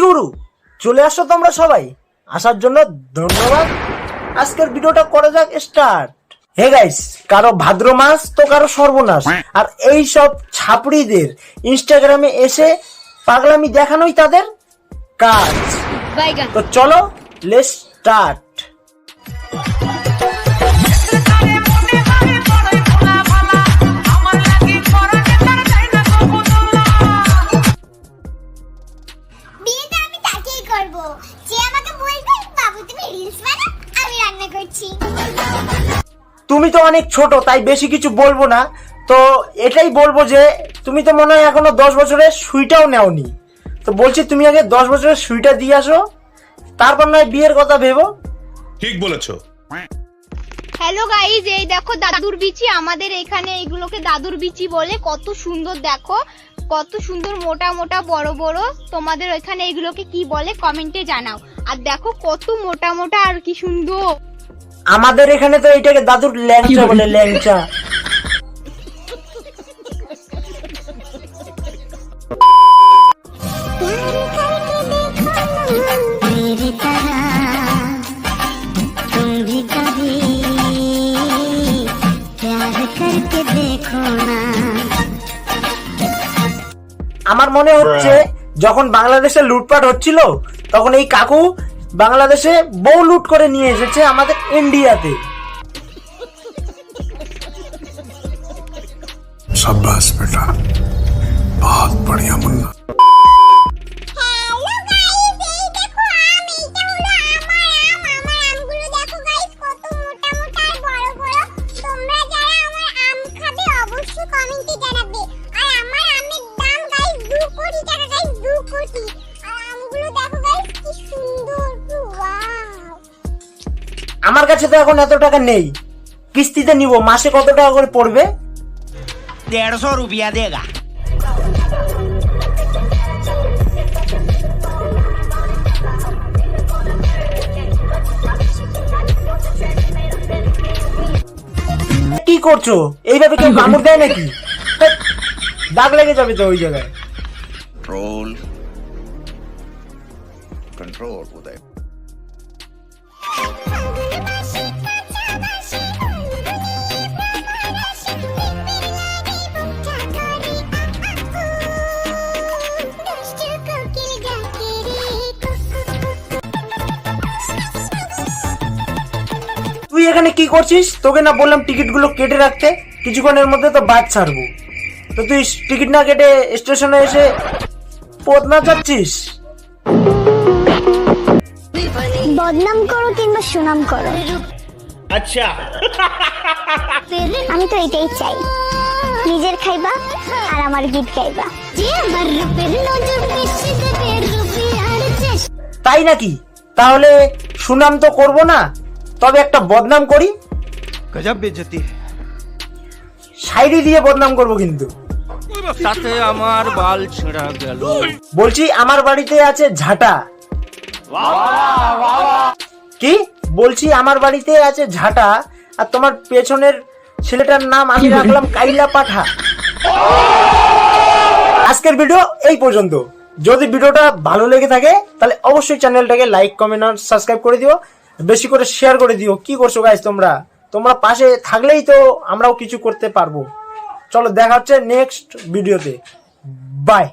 শুরু। চলে আসো তোমরা সবাই, আসার জন্য ধন্যবাদ। আজকের ভিডিওটা করা যাক স্টার্ট। হে গাইস, কারো ভাদ্র মাস তো কারো সর্বনাশ, আর এই সব ছাপড়িদের ইনস্টাগ্রামে এসে পাগলামি দেখানোই তাদের কাজ। তো চলো লেটস স্টার্ট। তুমি তো অনেক ছোট, তাই বেশি কিছু বলবো না। তো এটাই বলবো যে তুমি তো মনে হয় এখনো 10 বছরের সুইটাও নেওনি। তো বলছি তুমি আগে 10 বছরের সুইটা দিয়ে আসো, তারপর নয় বিয়ের কথা ভেবো। ঠিক বলেছো। হ্যালো গাইজ, এই দেখো দাদুর বিচি। আমাদের এখানে এইগুলোকে দাদুর বিচি বলে। কত সুন্দর দেখো, কত সুন্দর মোটা মোটা বড় বড়। তোমাদের ওইখানে এইগুলোকে কি বলে কমেন্টে জানাও। আর দেখো কত মোটা মোটা আর কি সুন্দর। আমাদের এখানে তো এটাকে দাদুর ল্যাংচা বলে, ল্যাংচা। আমার মনে হচ্ছে যখন বাংলাদেশে লুটপাট হচ্ছিল তখন এই কাকু বাংলাদেশে বউ লুট করে নিয়ে এসেছে আমাদের ইন্ডিয়াতে। शाबाश बेटा, बहुत बढ़िया मुन्ना। আমার কাছে তো এখন এত টাকা নেই, কিস্তিতে নিব। মাসে কত টাকা করে পড়বে? 150 रुपया देगा। কি করছো? এইভাবে কেউ কামড় দেয় নাকি? দাগ লেগে যাবে তো ওই জায়গায়। कंट्रोल उदय। তুই এখানে কি করছিস? তোকে না বললাম টিকিট গুলো কেটে রাখতে, কিছুক্ষণের মধ্যে তো বাস ছাড়বো। তো তুই টিকিট না কেটে স্টেশনে এসে পদনা যাচ্ছিস। বদনাম করো কিংবা সুনাম করো, আচ্ছা আমি তো এটাই চাই। নিজের খাইবা আর আমার গীত গাইবা। তাই নাকি? তাহলে সুনাম তো করব না, তবে একটা বদনাম করি। गजब बेइज्जती है। শায়রি দিয়ে বদনাম করব কিন্তু। তাতে আমার বাল ছিঁড়া গেল। বলছি আমার বাড়িতে আছে ঝাঁটা। কি বলছি? আমার বাড়িতে আছে ঝাঁটা, আর তোমার পেছনের ছেলেটার নাম আমি রাখলাম কাইলা পাঠা। আজকের ভিডিও এই পর্যন্ত। যদি ভিডিওটা ভালো লেগে থাকে তাহলে অবশ্যই চ্যানেলটাকে লাইক, কমেন্ট আর সাবস্ক্রাইব করে দিও, বেশি করে শেয়ার করে দিও। কি করছো গাইস তোমরা? তোমরা পাশে থাকলেই তো আমরাও কিছু করতে পারবো। চলো দেখা হচ্ছে নেক্সট ভিডিওতে। বাই।